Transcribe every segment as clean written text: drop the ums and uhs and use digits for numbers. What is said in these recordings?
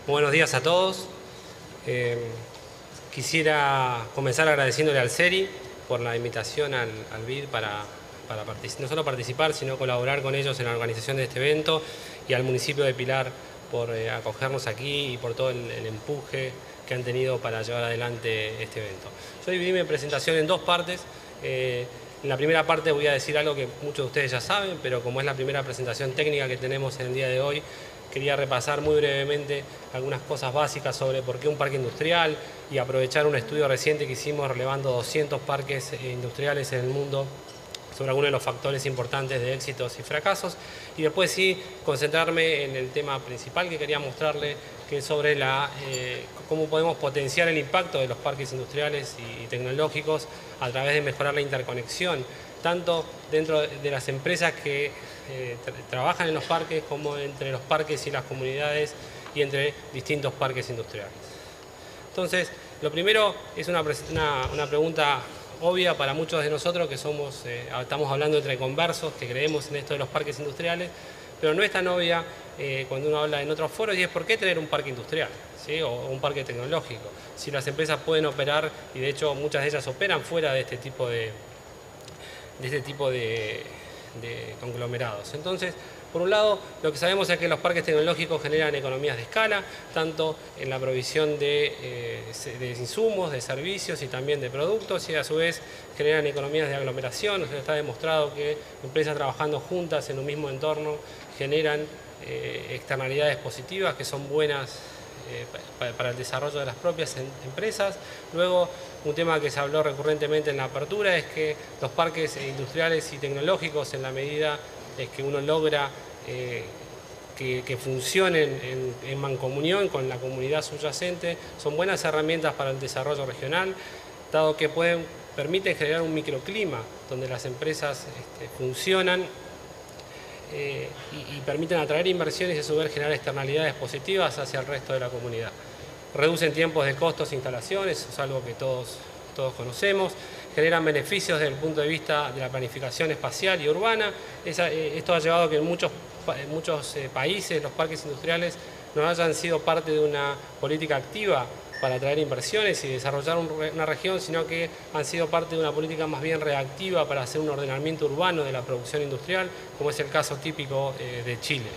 Buenos días a todos. Quisiera comenzar agradeciéndole al CERI por la invitación al BID para no solo participar, sino colaborar con ellos en la organización de este evento, y al municipio de Pilar por acogernos aquí y por todo el empuje que han tenido para llevar adelante este evento. Yo dividí mi presentación en dos partes. En la primera parte voy a decir algo que muchos de ustedes ya saben, pero como es la primera presentación técnica que tenemos en el día de hoy, quería repasar muy brevemente algunas cosas básicas sobre por qué un parque industrial y aprovechar un estudio reciente que hicimos relevando 200 parques industriales en el mundo sobre algunos de los factores importantes de éxitos y fracasos, y después sí concentrarme en el tema principal que quería mostrarle, que es sobre cómo podemos potenciar el impacto de los parques industriales y tecnológicos a través de mejorar la interconexión, tanto dentro de las empresas que trabajan en los parques, como entre los parques y las comunidades y entre distintos parques industriales. Entonces, lo primero es una pregunta obvia para muchos de nosotros que estamos hablando entre conversos, que creemos en esto de los parques industriales, pero no es tan obvia cuando uno habla en otros foros, y es por qué tener un parque industrial, ¿sí? o un parque tecnológico, si las empresas pueden operar, y de hecho muchas de ellas operan fuera de este tipo de conglomerados. Entonces, por un lado, lo que sabemos es que los parques tecnológicos generan economías de escala, tanto en la provisión de insumos, de servicios y también de productos, y a su vez generan economías de aglomeración. O sea, está demostrado que empresas trabajando juntas en un mismo entorno generan externalidades positivas que son buenas para el desarrollo de las propias empresas. Luego, un tema que se habló recurrentemente en la apertura es que los parques industriales y tecnológicos, en la medida es que uno logra que funcionen en mancomunión con la comunidad subyacente, son buenas herramientas para el desarrollo regional, dado que permiten generar un microclima donde las empresas funcionan y permiten atraer inversiones y a su vez generar externalidades positivas hacia el resto de la comunidad. Reducen tiempos de costos e instalaciones, eso es algo que todos conocemos. Generan beneficios desde el punto de vista de la planificación espacial y urbana. Esto ha llevado a que en muchos países los parques industriales no hayan sido parte de una política activa para atraer inversiones y desarrollar una región, sino que han sido parte de una política más bien reactiva para hacer un ordenamiento urbano de la producción industrial, como es el caso típico de Chile.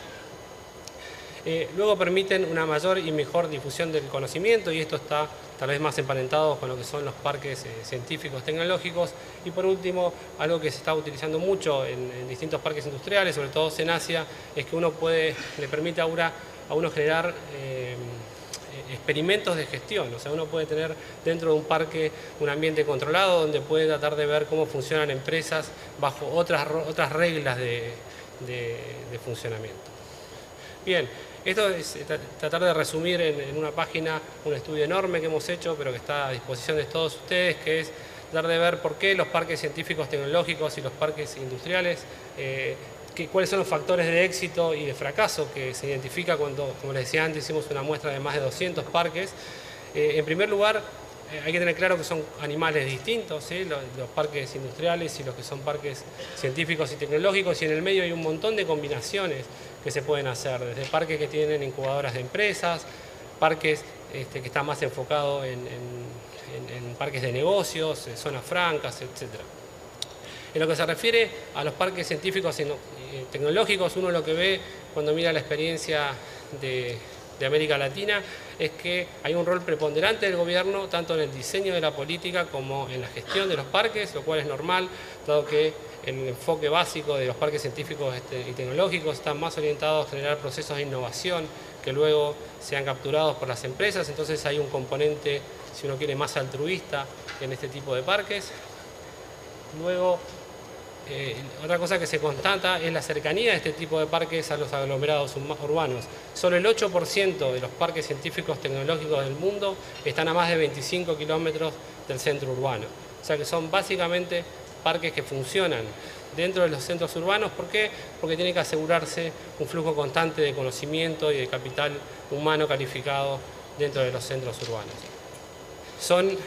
Luego permiten una mayor y mejor difusión del conocimiento, y esto está tal vez más emparentado con lo que son los parques científicos tecnológicos. Y por último, algo que se está utilizando mucho en distintos parques industriales, sobre todo en Asia, es que le permite a uno generar experimentos de gestión. O sea, uno puede tener dentro de un parque un ambiente controlado donde puede tratar de ver cómo funcionan empresas bajo otras reglas de funcionamiento. Bien, esto es tratar de resumir en una página un estudio enorme que hemos hecho, pero que está a disposición de todos ustedes, que es dar de ver por qué los parques científicos tecnológicos y los parques industriales, cuáles son los factores de éxito y de fracaso que se identifica cuando, como les decía antes, hicimos una muestra de más de 200 parques. En primer lugar, hay que tener claro que son animales distintos, ¿sí? Los parques industriales y los que son parques científicos y tecnológicos, y en el medio hay un montón de combinaciones que se pueden hacer, desde parques que tienen incubadoras de empresas, parques que están más enfocados en parques de negocios, zonas francas, etc. En lo que se refiere a los parques científicos y tecnológicos, uno lo que ve cuando mira la experiencia de América Latina es que hay un rol preponderante del gobierno tanto en el diseño de la política como en la gestión de los parques, lo cual es normal, dado que el enfoque básico de los parques científicos y tecnológicos está más orientado a generar procesos de innovación que luego sean capturados por las empresas. Entonces hay un componente, si uno quiere, más altruista en este tipo de parques. Luego, otra cosa que se constata es la cercanía de este tipo de parques a los aglomerados urbanos. Solo el 8% de los parques científicos tecnológicos del mundo están a más de 25 kilómetros del centro urbano. O sea que son básicamente parques que funcionan dentro de los centros urbanos. ¿Por qué? Porque tiene que asegurarse un flujo constante de conocimiento y de capital humano calificado dentro de los centros urbanos. Son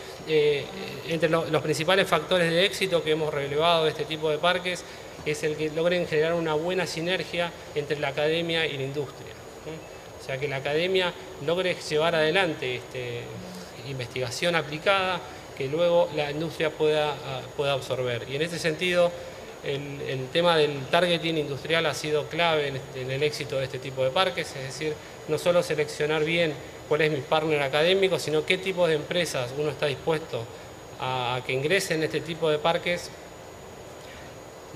entre los principales factores de éxito que hemos relevado de este tipo de parques, es el que logren generar una buena sinergia entre la academia y la industria. sea, que la academia logre llevar adelante investigación aplicada que luego la industria pueda absorber. Y en ese sentido, el tema del targeting industrial ha sido clave en el éxito de este tipo de parques, es decir, no solo seleccionar bien cuál es mi partner académico, sino qué tipo de empresas uno está dispuesto a que ingresen en este tipo de parques,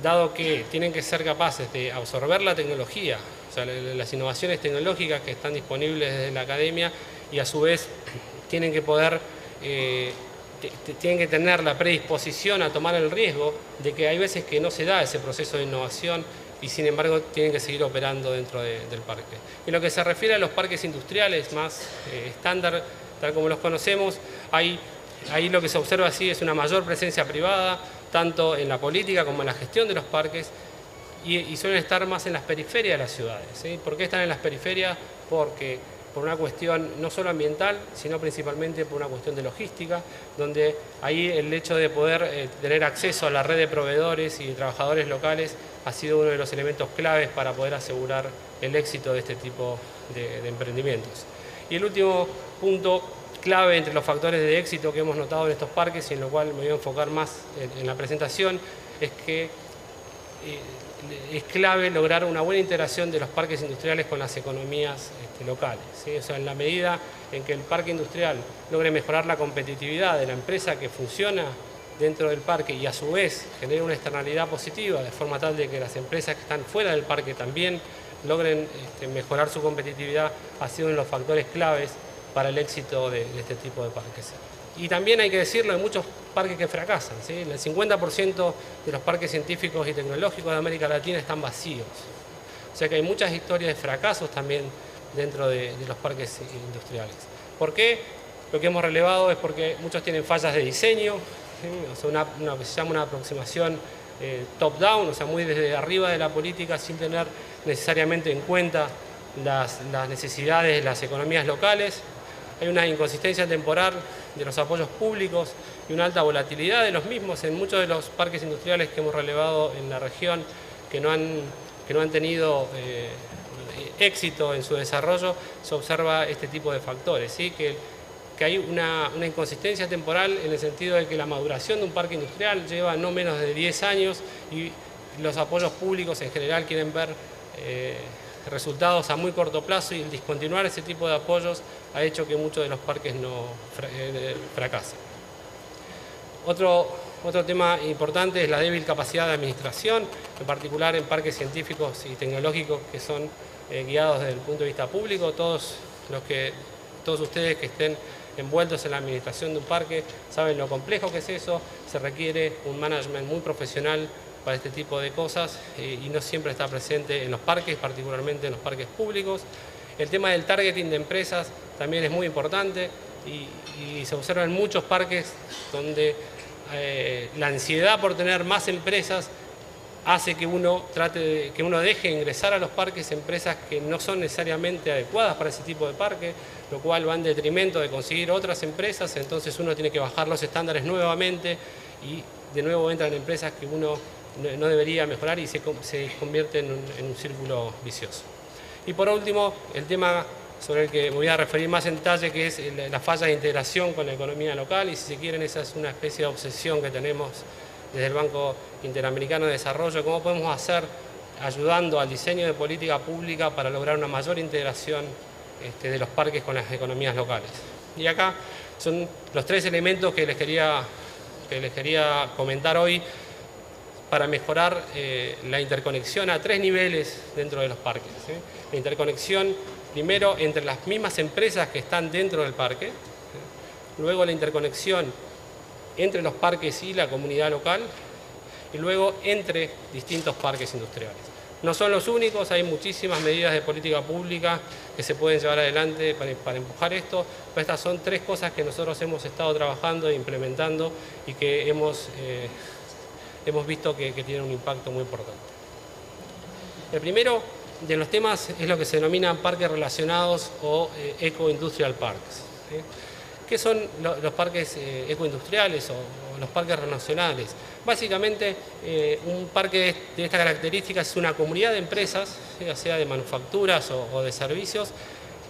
dado que tienen que ser capaces de absorber la tecnología, o sea, las innovaciones tecnológicas que están disponibles desde la academia, y a su vez tienen que poder tienen que tener la predisposición a tomar el riesgo de que hay veces que no se da ese proceso de innovación y sin embargo tienen que seguir operando dentro del parque. En lo que se refiere a los parques industriales más estándar, tal como los conocemos, ahí lo que se observa así es una mayor presencia privada, tanto en la política como en la gestión de los parques, y suelen estar más en las periferias de las ciudades, ¿sí? ¿Por qué están en las periferias? Porque por una cuestión no solo ambiental, sino principalmente por una cuestión de logística, donde ahí el hecho de poder tener acceso a la red de proveedores y trabajadores locales ha sido uno de los elementos claves para poder asegurar el éxito de este tipo de emprendimientos. Y el último punto clave entre los factores de éxito que hemos notado en estos parques, y en lo cual me voy a enfocar más en la presentación, es que es clave lograr una buena integración de los parques industriales con las economías locales, ¿sí? O sea, en la medida en que el parque industrial logre mejorar la competitividad de la empresa que funciona dentro del parque y a su vez genere una externalidad positiva de forma tal de que las empresas que están fuera del parque también logren mejorar su competitividad, ha sido uno de los factores claves para el éxito de este tipo de parques. Y también hay que decirlo, hay muchos parques que fracasan, ¿sí? El 50% de los parques científicos y tecnológicos de América Latina están vacíos. O sea que hay muchas historias de fracasos también dentro de los parques industriales. ¿Por qué? Lo que hemos relevado es porque muchos tienen fallas de diseño, ¿sí? O sea, lo que se llama una aproximación top-down, o sea, muy desde arriba de la política sin tener necesariamente en cuenta las necesidades de las economías locales. Hay una inconsistencia temporal de los apoyos públicos y una alta volatilidad de los mismos en muchos de los parques industriales que hemos relevado en la región que no han tenido éxito en su desarrollo. Se observa este tipo de factores, ¿sí? Que hay una inconsistencia temporal en el sentido de que la maduración de un parque industrial lleva no menos de 10 años y los apoyos públicos en general quieren ver resultados a muy corto plazo, y el discontinuar ese tipo de apoyos ha hecho que muchos de los parques fracasen. Otro tema importante es la débil capacidad de administración, en particular en parques científicos y tecnológicos que son guiados desde el punto de vista público. Todos ustedes que estén envueltos en la administración de un parque saben lo complejo que es eso. Se requiere un management muy profesional para este tipo de cosas y no siempre está presente en los parques, particularmente en los parques públicos. El tema del targeting de empresas también es muy importante y se observa en muchos parques donde la ansiedad por tener más empresas hace que uno deje ingresar a los parques empresas que no son necesariamente adecuadas para ese tipo de parque, lo cual va en detrimento de conseguir otras empresas. Entonces uno tiene que bajar los estándares nuevamente y de nuevo entran empresas que uno no debería mejorar y se convierte en un círculo vicioso. Y por último, el tema sobre el que me voy a referir más en detalle, que es la falla de integración con la economía local, y si se quieren esa es una especie de obsesión que tenemos desde el Banco Interamericano de Desarrollo. ¿Cómo podemos hacer ayudando al diseño de política pública para lograr una mayor integración de los parques con las economías locales? Y acá son los tres elementos que les quería comentar hoy para mejorar la interconexión a tres niveles dentro de los parques, ¿sí? La interconexión, primero, entre las mismas empresas que están dentro del parque, ¿sí? Luego la interconexión entre los parques y la comunidad local, y luego entre distintos parques industriales. No son los únicos, hay muchísimas medidas de política pública que se pueden llevar adelante para empujar esto, pero estas son tres cosas que nosotros hemos estado trabajando e implementando y que hemos visto que tienen un impacto muy importante. El primero de los temas es lo que se denominan parques relacionados o eco-industrial parks, ¿sí? ¿Qué son los parques ecoindustriales o los parques relacionales? Básicamente, un parque de estas características es una comunidad de empresas, ya sea de manufacturas o de servicios,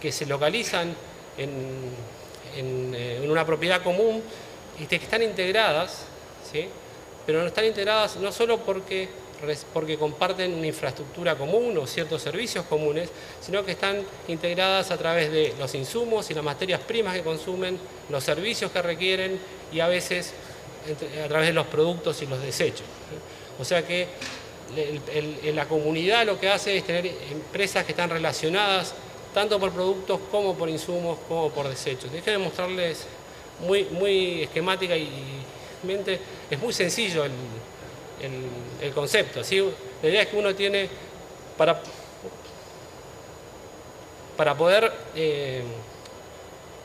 que se localizan en una propiedad común y que están integradas, ¿sí? Pero no están integradas no solo porque comparten una infraestructura común o ciertos servicios comunes, sino que están integradas a través de los insumos y las materias primas que consumen, los servicios que requieren y a veces a través de los productos y los desechos. O sea que la comunidad lo que hace es tener empresas que están relacionadas tanto por productos como por insumos como por desechos. Déjenme mostrarles muy esquemática y mente, es muy sencillo el concepto, ¿sí? La idea es que uno tiene para poder,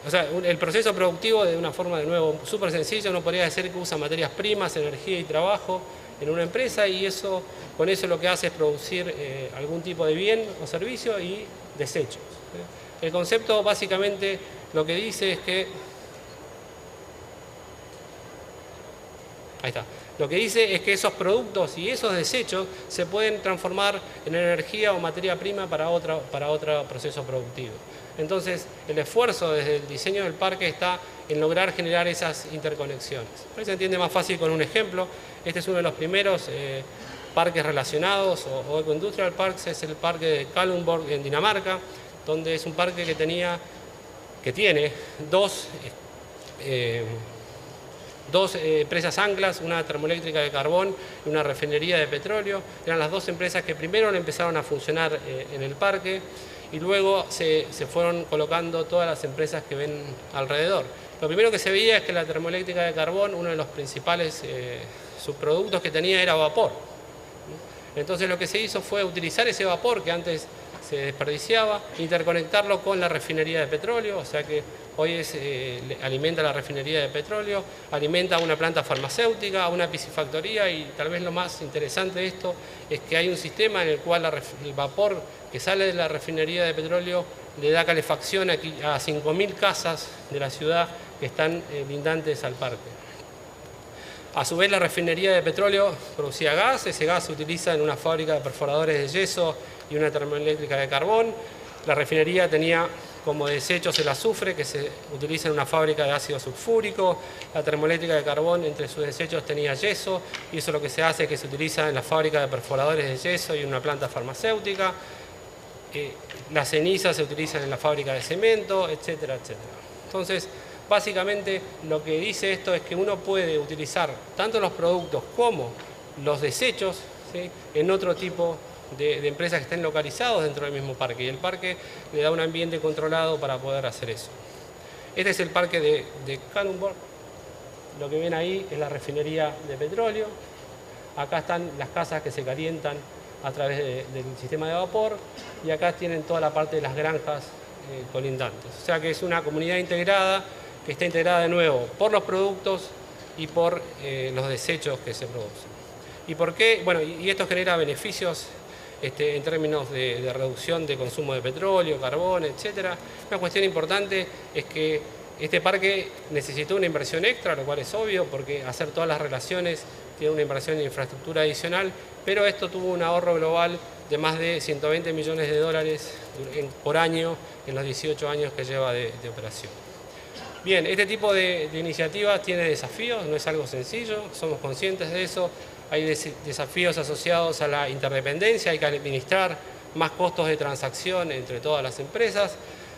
o sea, el proceso productivo de una forma de nuevo súper sencilla, uno podría decir que usa materias primas, energía y trabajo en una empresa y con eso lo que hace es producir algún tipo de bien o servicio y desechos. El concepto básicamente lo que dice es que ahí está. Lo que dice es que esos productos y esos desechos se pueden transformar en energía o materia prima para otro proceso productivo. Entonces, el esfuerzo desde el diseño del parque está en lograr generar esas interconexiones. Se entiende más fácil con un ejemplo. Este es uno de los primeros parques relacionados o eco-industrial parks, es el parque de Kalundborg en Dinamarca, donde es un parque que tiene dos empresas anclas, una termoeléctrica de carbón y una refinería de petróleo. Eran las dos empresas que primero empezaron a funcionar en el parque y luego se fueron colocando todas las empresas que ven alrededor. Lo primero que se veía es que la termoeléctrica de carbón, uno de los principales subproductos que tenía era vapor. Entonces lo que se hizo fue utilizar ese vapor que antes se desperdiciaba, interconectarlo con la refinería de petróleo, o sea que hoy alimenta la refinería de petróleo, alimenta una planta farmacéutica, una piscifactoría y tal vez lo más interesante de esto es que hay un sistema en el cual el vapor que sale de la refinería de petróleo le da calefacción a 5.000 casas de la ciudad que están lindantes al parque. A su vez la refinería de petróleo producía gas, ese gas se utiliza en una fábrica de perforadores de yeso y una termoeléctrica de carbón. La refinería tenía como desechos el azufre que se utiliza en una fábrica de ácido sulfúrico. La termoeléctrica de carbón entre sus desechos tenía yeso y eso lo que se hace es que se utiliza en la fábrica de perforadores de yeso y en una planta farmacéutica. Las cenizas se utilizan en la fábrica de cemento, etcétera, etcétera. Entonces, básicamente lo que dice esto es que uno puede utilizar tanto los productos como los desechos, ¿sí?, en otro tipo de empresas que estén localizados dentro del mismo parque y el parque le da un ambiente controlado para poder hacer eso. Este es el parque de Kalundborg. Lo que ven ahí es la refinería de petróleo. Acá están las casas que se calientan a través del sistema de vapor y acá tienen toda la parte de las granjas colindantes. O sea que es una comunidad integrada que está integrada de nuevo por los productos y por los desechos que se producen. ¿Y por qué? Bueno, y esto genera beneficios en términos de reducción de consumo de petróleo, carbón, etc. Una cuestión importante es que este parque necesitó una inversión extra, lo cual es obvio, porque hacer todas las relaciones tiene una inversión en infraestructura adicional, pero esto tuvo un ahorro global de más de 120 millones de dólares por año en los 18 años que lleva de operación. Bien, este tipo de iniciativas tiene desafíos, no es algo sencillo, somos conscientes de eso. Hay desafíos asociados a la interdependencia, hay que administrar más costos de transacción entre todas las empresas,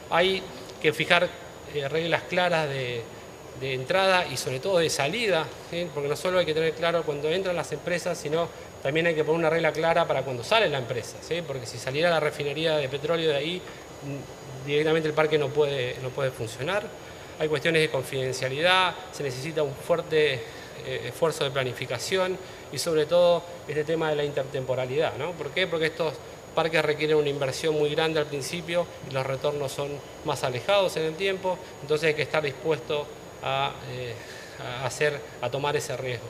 hay que fijar reglas claras de entrada y sobre todo de salida, ¿sí?, porque no solo hay que tener claro cuando entran las empresas, sino también hay que poner una regla clara para cuando sale la empresa, ¿sí?, porque si saliera la refinería de petróleo de ahí, directamente el parque no puede funcionar. Hay cuestiones de confidencialidad, se necesita un fuerte esfuerzo de planificación y sobre todo este tema de la intertemporalidad, ¿no? ¿Por qué? Porque estos parques requieren una inversión muy grande al principio y los retornos son más alejados en el tiempo, entonces hay que estar dispuesto a tomar ese riesgo.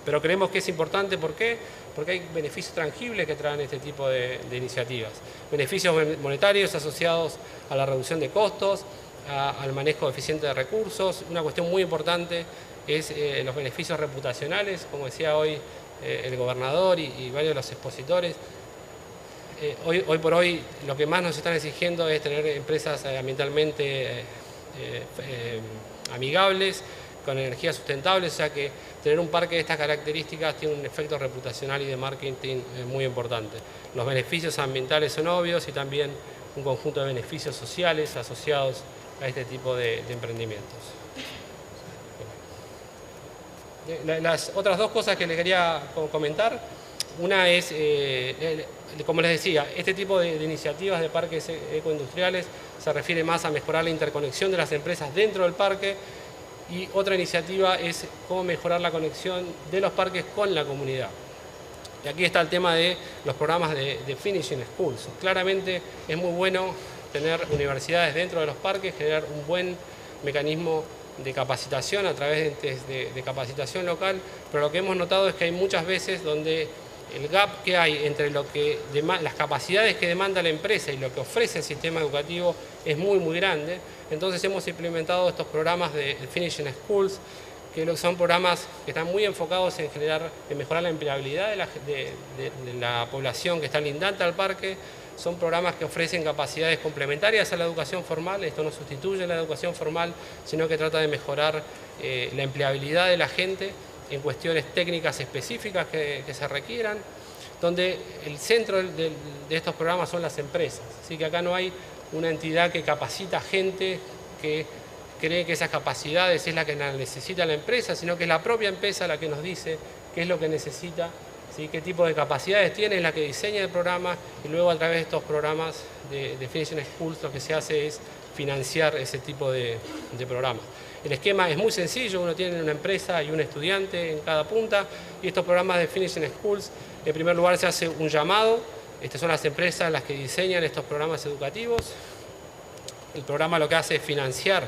Pero creemos que es importante, ¿por qué? Porque hay beneficios tangibles que traen este tipo de iniciativas. Beneficios monetarios asociados a la reducción de costos, al manejo eficiente de recursos. Una cuestión muy importante es los beneficios reputacionales, como decía hoy el gobernador y varios de los expositores. hoy por hoy lo que más nos están exigiendo es tener empresas ambientalmente amigables, con energías sustentables, o sea que tener un parque de estas características tiene un efecto reputacional y de marketing muy importante. Los beneficios ambientales son obvios y también un conjunto de beneficios sociales asociados a este tipo de emprendimientos. Las otras dos cosas que les quería comentar, una es, como les decía, este tipo de iniciativas de parques ecoindustriales se refiere más a mejorar la interconexión de las empresas dentro del parque, y otra iniciativa es cómo mejorar la conexión de los parques con la comunidad. Y aquí está el tema de los programas de Finishing Schools. Claramente es muy bueno tener universidades dentro de los parques, generar un buen mecanismo de capacitación a través de capacitación local, pero lo que hemos notado es que hay muchas veces donde el gap que hay entre las capacidades que demanda la empresa y lo que ofrece el sistema educativo es muy grande. Entonces hemos implementado estos programas de Finishing Schools, que son programas que están muy enfocados en mejorar la empleabilidad de la población que está lindante al parque. Son programas que ofrecen capacidades complementarias a la educación formal. Esto no sustituye la educación formal, sino que trata de mejorar la empleabilidad de la gente en cuestiones técnicas específicas que se requieran, donde el centro de estos programas son las empresas. Así que acá no hay una entidad que capacita gente que cree que esas capacidades es la que necesita la empresa, sino que es la propia empresa la que nos dice qué es lo que necesita, ¿sí? Qué tipo de capacidades tiene, es la que diseña el programa, y luego a través de estos programas de Finishing Schools lo que se hace es financiar ese tipo de programas. El esquema es muy sencillo, uno tiene una empresa y un estudiante en cada punta, y estos programas de Finishing Schools, en primer lugar se hace un llamado. Estas son las empresas las que diseñan estos programas educativos. El programa lo que hace es financiar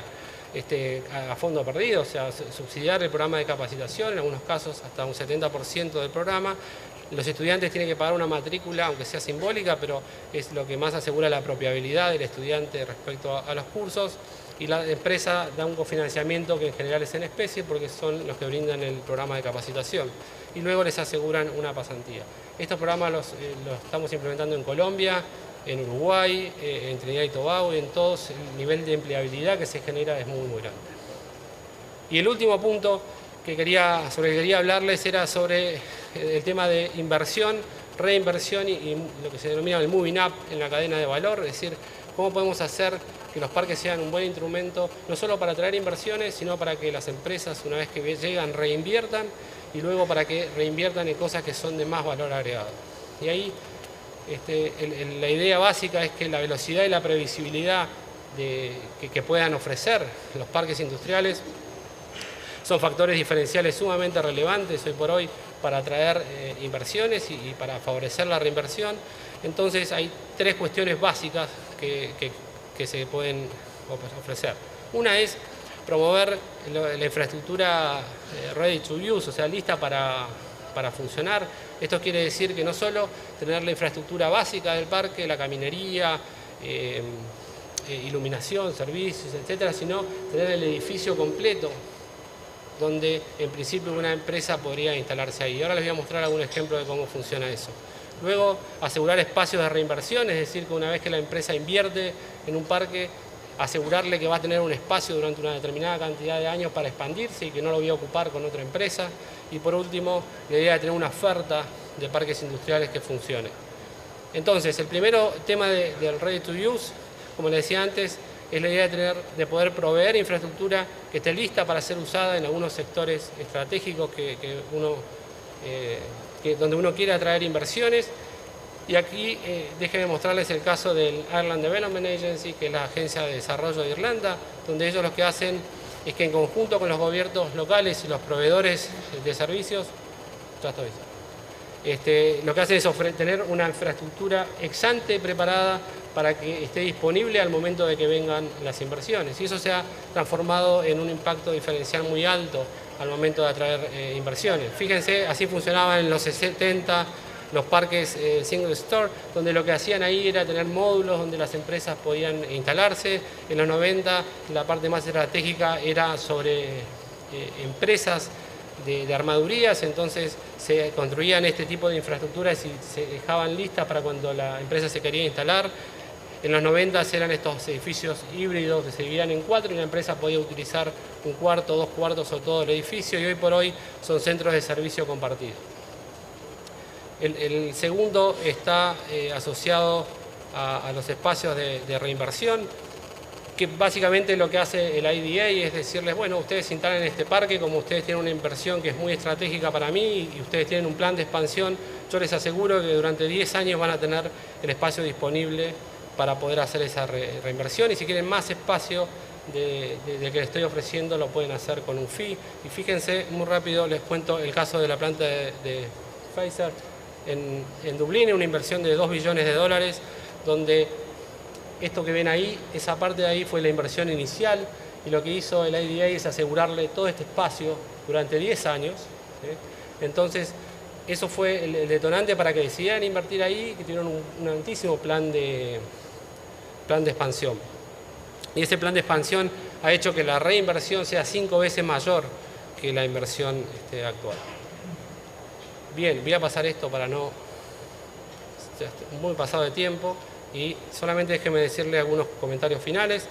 a fondo perdido, o sea, subsidiar el programa de capacitación, en algunos casos hasta un 70% del programa. Los estudiantes tienen que pagar una matrícula, aunque sea simbólica, pero es lo que más asegura la apropiabilidad del estudiante respecto a los cursos. Y la empresa da un cofinanciamiento que en general es en especie, porque son los que brindan el programa de capacitación. Y luego les aseguran una pasantía. Estos programas los estamos implementando en Colombia, en Uruguay, en Trinidad y Tobago, y en todos el nivel de empleabilidad que se genera es muy grande. Y el último punto sobre el que quería hablarles era sobre el tema de inversión, reinversión y lo que se denomina el moving up en la cadena de valor, es decir, cómo podemos hacer que los parques sean un buen instrumento, no solo para atraer inversiones, sino para que las empresas, una vez que llegan, reinviertan, y luego para que reinviertan en cosas que son de más valor agregado. Y ahí la idea básica es que la velocidad y la previsibilidad que puedan ofrecer los parques industriales son factores diferenciales sumamente relevantes hoy por hoy para atraer inversiones y para favorecer la reinversión. Entonces hay tres cuestiones básicas que se pueden ofrecer. Una es promover la infraestructura ready to use, o sea, lista para funcionar. Esto quiere decir que no solo tener la infraestructura básica del parque, la caminería, iluminación, servicios, etcétera, sino tener el edificio completo, donde en principio una empresa podría instalarse ahí. Ahora les voy a mostrar algún ejemplo de cómo funciona eso. Luego, asegurar espacios de reinversión, es decir, que una vez que la empresa invierte en un parque, asegurarle que va a tener un espacio durante una determinada cantidad de años para expandirse y que no lo voy a ocupar con otra empresa. Y por último, la idea de tener una oferta de parques industriales que funcione. Entonces, el primero tema del Ready to Use, como les decía antes, es la idea de poder proveer infraestructura que esté lista para ser usada en algunos sectores estratégicos donde uno quiere atraer inversiones. Y aquí déjenme mostrarles el caso del Ireland Development Agency, que es la agencia de desarrollo de Irlanda, donde ellos lo que hacen es que en conjunto con los gobiernos locales y los proveedores de servicios, lo que hacen es tener una infraestructura ex ante preparada para que esté disponible al momento de que vengan las inversiones. Y eso se ha transformado en un impacto diferencial muy alto al momento de atraer inversiones. Fíjense, así funcionaban en los 70 los parques single store, donde lo que hacían ahí era tener módulos donde las empresas podían instalarse. En los 90 la parte más estratégica era sobre empresas de armadurías, entonces se construían este tipo de infraestructuras y se dejaban listas para cuando la empresa se quería instalar. En los 90 eran estos edificios híbridos que se dividían en 4 y la empresa podía utilizar un cuarto, 2 cuartos o todo el edificio, y hoy por hoy son centros de servicio compartido. El segundo está asociado a los espacios de reinversión, que básicamente lo que hace el IDA es decirles, bueno, ustedes se instalan en este parque, como ustedes tienen una inversión que es muy estratégica para mí y ustedes tienen un plan de expansión, yo les aseguro que durante 10 años van a tener el espacio disponible para poder hacer esa reinversión, y si quieren más espacio de que les estoy ofreciendo, lo pueden hacer con un fee. Y fíjense, muy rápido les cuento el caso de la planta de Pfizer en Dublín, una inversión de $2 billones, donde esto que ven ahí, esa parte de ahí fue la inversión inicial, y lo que hizo el IDA es asegurarle todo este espacio durante 10 años. Entonces, eso fue el detonante para que decidieran invertir ahí, que tuvieron un altísimo plan de expansión. Y ese plan de expansión ha hecho que la reinversión sea 5 veces mayor que la inversión actual. Bien, voy a pasar esto para no... muy pasado de tiempo, y solamente déjenme decirle algunos comentarios finales.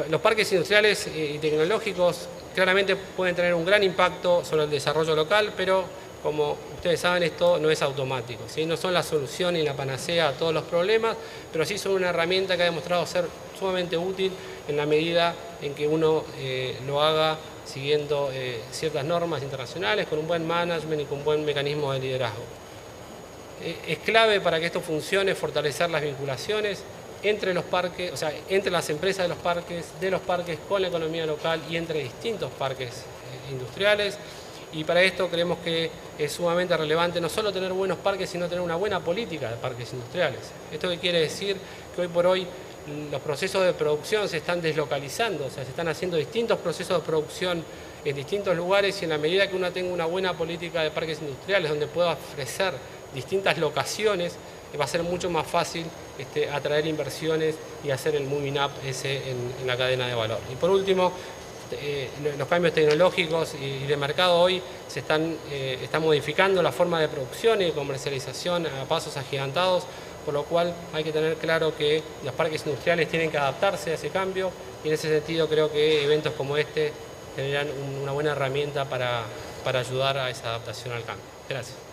Los parques industriales y tecnológicos claramente pueden tener un gran impacto sobre el desarrollo local, pero como ustedes saben, esto no es automático, ¿sí? No son la solución y la panacea a todos los problemas, pero sí son una herramienta que ha demostrado ser sumamente útil en la medida en que uno lo haga siguiendo ciertas normas internacionales, con un buen management y con un buen mecanismo de liderazgo. Es clave para que esto funcione fortalecer las vinculaciones entre los parques, o sea, entre las empresas de los parques con la economía local y entre distintos parques industriales. Y para esto creemos que es sumamente relevante no solo tener buenos parques, sino tener una buena política de parques industriales. ¿Esto qué quiere decir? Que hoy por hoy los procesos de producción se están deslocalizando, o sea, se están haciendo distintos procesos de producción en distintos lugares, y en la medida que uno tenga una buena política de parques industriales donde pueda ofrecer distintas locaciones, va a ser mucho más fácil atraer inversiones y hacer el moving up ese en la cadena de valor. Y por último, los cambios tecnológicos y de mercado hoy están modificando la forma de producción y de comercialización a pasos agigantados, por lo cual hay que tener claro que los parques industriales tienen que adaptarse a ese cambio, y en ese sentido creo que eventos como este generan una buena herramienta para ayudar a esa adaptación al cambio. Gracias.